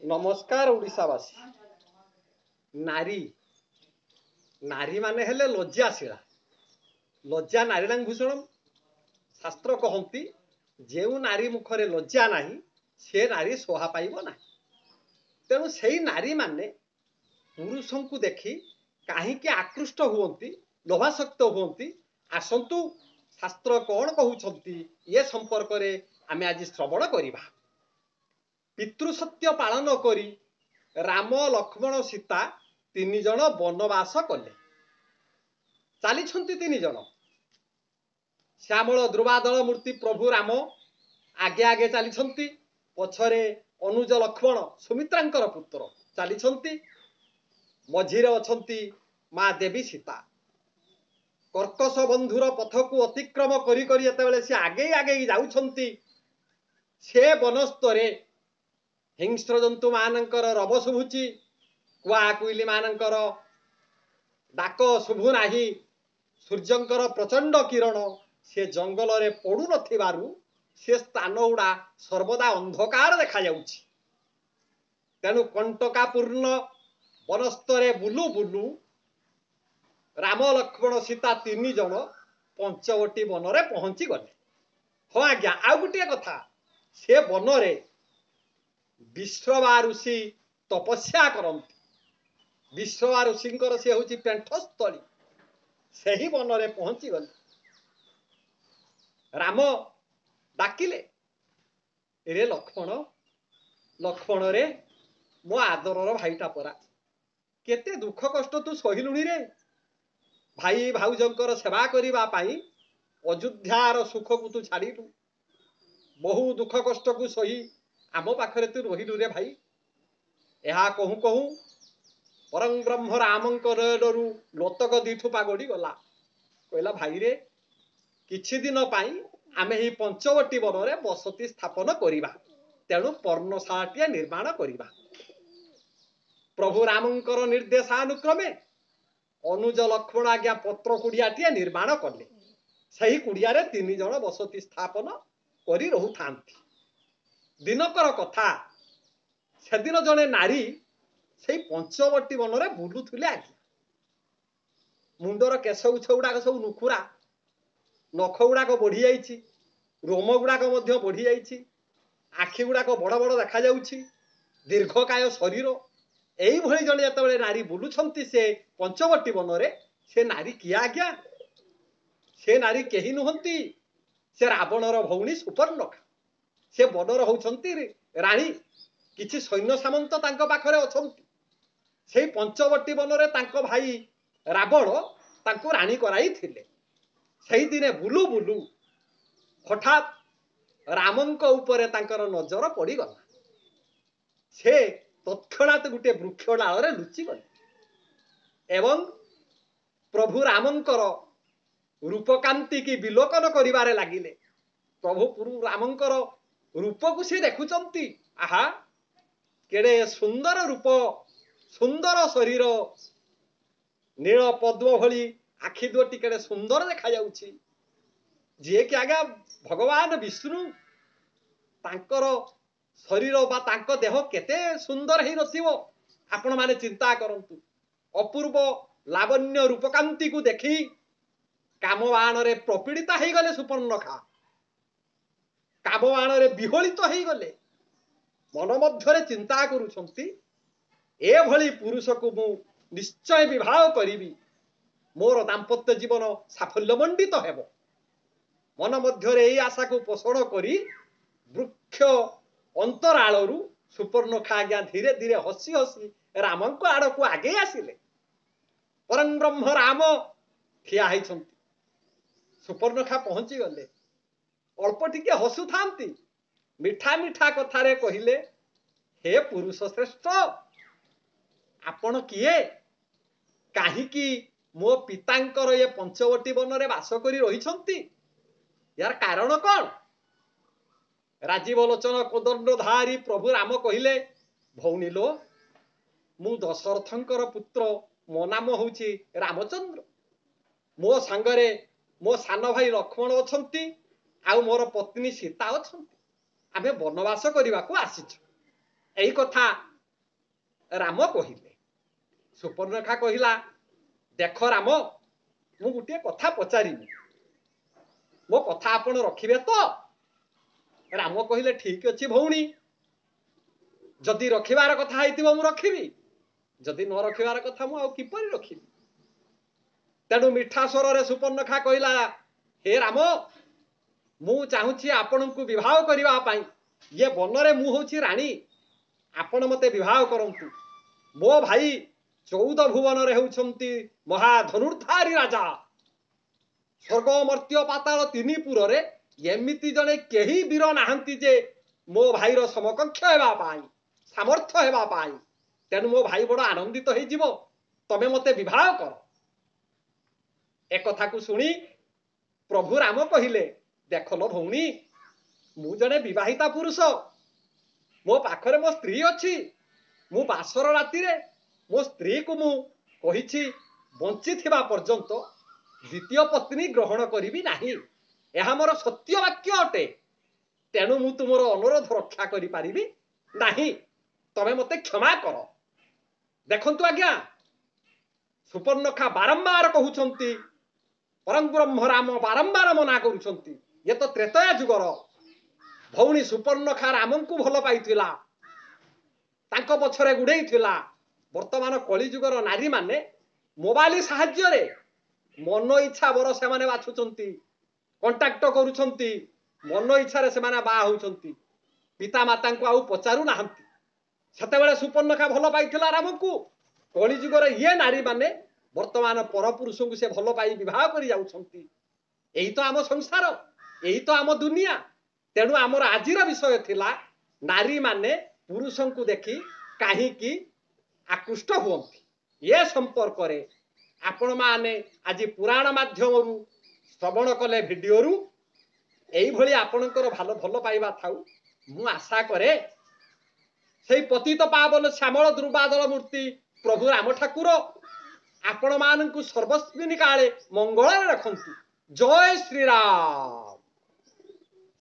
नमस्कार ओडिशावासी। नारी नारी माने हेले लज्जाशीला। लज्जा नारीणां भूषणम। शास्त्र कहती जेउ नारी मुखरे लज्जा नाही से नारी सोहा पाइब ना। तेणु से नारी माने पुरुषों को देखी कहीं आकृष्ट हुंती, लोभासक्त हुंती। आसंतु शास्त्र कौन कहउछंती ये संपर्क रे आमे आज श्रवण करिबा। पितृसत्य पालन करी राम लक्ष्मण सीता तीन जन वनवास कले। चली तीन जन श्यामल द्रुवादल मूर्ति प्रभु राम आगे आगे चली, पछरे अनुज लक्ष्मण सुमित्रांकर पुत्र चली, मझिरे अछंती माँ देवी सीता। कर्कश बंधुर पथ को अतिक्रम करी करी जेतेबेले से आगे आगे जाउछंती, से वनस्तरे हिंस्र जंतु मानकर रव शुभुची, कुआ कुइली मानकर डाक शुभु नाही। सूर्यंकर प्रचंड किरण से जंगल रे पड़ू नथिबारु से स्थान गुड़ा सर्वदा अंधकार देखा जाउची। तेणु कंटकापूर्ण वनस्तरे बुलू बुलू राम लक्ष्मण सीता तीन जन पंचवटी वन रे पहुंची गले। हाँ आज्ञा, आउ गोटे कथा, से वन रे विश्रवा ऋषि तपस्या करती। विश्रवा ऋषिंकर से होची पेंठस्थली। सही वन रे पहुंची गले। राम डाकिले, रे लक्ष्मण लक्ष्मण रे मो आदरर भाईटा परा, केते दुख कष्ट तू सहिलुणी रे। भाई भाउजंकर सेवा करिबा पाई अयोध्यार सुख को तू छाड़िलु, बहु दुख कष्ट को सही आम पाखरे तू रहिलु रे भाई। यहा कहूँ कहूँ परम ब्रह्म रामंकर लोतक दीठुपा गड़ी गला। कहला भाई रे, किछि दिन पाई आमे ही पंचवटी वन रे बसती स्थापन करिबा, तेणु पर्णशालाटिए निर्माण करिबा। प्रभु रामंकर निर्देशानुक्रमे अनुज लक्ष्मण आज्ञा पत्र कुड़ियाटिए निर्माण कले। सही कुड़िया रे तीन जन बसती स्थापन करी रहु थांती। दिनकर कथा, सेदिन जने नारी से पंचवटी वन रे बुलुथुले। आज्ञा मुंडर केश गुछ गुड़ाक सब नुखुरा, नख गुड़ाक बढ़ी जाइछि, रोम गुड़ाक मध्य बढ़ी जाइछि, आखि गुड़ाक बड़ बड़ देखा जाउछि, दीर्घकाय शरीर। एई भली जने जेतेबेले नारी बुलुछंती से पंचवटी वन रे, से नारी किया आज्ञा? से नारी केही नुहंती, से रावणर भौणी सुपर्णखा। से बनर होउछंती राणी। किछि सैन्य सामंत तांको पाखरे अछंती। सेई पंचवटी वन रे तांको भाई रावण तांको राणी कराई थिले। सेई दिने बुलु बुलु हठात रामंक उपरे तांकर नजर पड़ी गला। से तत्क्षणात गुटे वृक्ष डाल रे लुचि गले एवं प्रभु रामंकर रूपकांति की विलोकन करिवारे लागिले। प्रभु रामंकर रूप को से देखुचंती। आहा, केड़े सुंदर रूप, सुंदर शरीर, नील पद्म भली आखि दुटी केड़े सुंदर देखा जाउछि। जे कि आज्ञा भगवान विष्णु, तांकर शरीर बा तांको देह केते सुंदर ही नथिबो। आपण माने चिंता करंतु। अपूर्व लावण्य रूपकांति को देखी कामबाण रे प्रपीड़िता ही गले सुपर्णखा। कामबाण रे विहोलित ही गले। मन मध्यरे चिंता करुछंती, ए भली पुरुष को मु निश्चय विवाह करिबी, मोर दाम्पत्य जीवन साफल्यमंडित हेबो। मन मध्यरे एई आशा को पोषण करी वृक्ष अंतरालरू सुपर्णखा आज्ञा धीरे धीरे हसी हसी रामंको आड़ को आगे आसिले। परम ब्रह्म राम ठिया होइछंती। सुपर्णखा पहुंची गले। अल्प टिके हसु थांती। मिठा मिठा कथारे कहिले, हे पुरुष श्रेष्ठ, आपण किए? काहीकि मो पितांकर ये पंचवटी वन रे वास करी रहिछंती? यार कारण कौन? राजीव लोचन कोदंडधारी प्रभु राम कहिले, भौणी लो, मु दशरथंकर पुत्र, मो नाम होउछि रामचंद्र। मो संगरे मो सान भाई लक्ष्मण अछंती, आउ मोर पत्नी सीता अछंती। आमे वनवास करने को आसीଛୁ। यही कथा राम कहले सुपर्णखा कहला देख राम मु गोटे कथा पचारिबी मो कथा आपण रखिबे तो राम कहले ठीक अछि भौणी जदि रखिबार कथा हैतिबो मु रखिबी जदि न रखिबार कथा मु आ किपरि रखिबी तेणु मिठा स्वर रे सुपर्णखा कहला हे राम मु चाहूची आपण को विवाह करबा पई ये बनरे मु होची रानी आपण मते विवाह करंतु मो भाई 14 भुवन रे होउछंती महाधनुर्धारी राजा स्वर्ग मर्त्य पाताल तीनीपुर रे एमिति जने केही वीर नाहंती जे मो भाई रो समकक्ष हेबा पाई सामर्थ्य हेबा पाई तेनु मो भाई बड़ आनंदित हो जिवो तमे मते विवाह कर एक कथा को सुनी प्रभु राम कहिले देखलो भौणी मु जने विवाहिता पुरुष मो पाखरे मो स्त्री अछि मु बासर राति रे मो स्त्री को मु कहिछि बंची थिबा पर्यंत द्वितीय पत्नी ग्रहण करिबी नाही एहा मोर सत्य वाक्य अटे तेणु मु तुमर अनुरोध रक्षा करि पारिबी नाही तमे मते क्षमा कर देखंतु आज्ञा सुपर्णखा बारंबार कहउछंती परम ब्रह्म राम बारंबार मना करूछंती ये तो त्रेतया जुगर भौणी सुपर्णखा राम को भल पाइथिला तांको पछरे गुडैथिला वर्तमान कली जुगर नारी माने मोबाइल साहाय्य रे मन इच्छा बर से माने बाछुचंती कांटेक्ट करूछंती मन इच्छा रे से माने बा होउछंती पिता माता को आउ पचारू नाहंती सेते बेले सुपर्णखा भल पाइथिला राम को कली जुगर ये नारी माने वर्तमान पर पुरुष को से भल पाई विवाह करि जाउछंती एही तो आम संसार एही तो आम दुनिया तेणु आमर आजिर विषय थिला नारी माने पुरुष को देखि काहे की आकृष्ट हुअंती ये संपर्क रे आपण माने आज पुराण माध्यम श्रवण कले भिडियो रु एई भली आपणकर भल पाइबा थाउ मु आशा करे सेई पतित पावन श्यामल दुर्बादल मूर्ति प्रभु राम ठाकुर आपण मानकु सर्वस्विनी काले मंगल रखंतु जय श्री राम।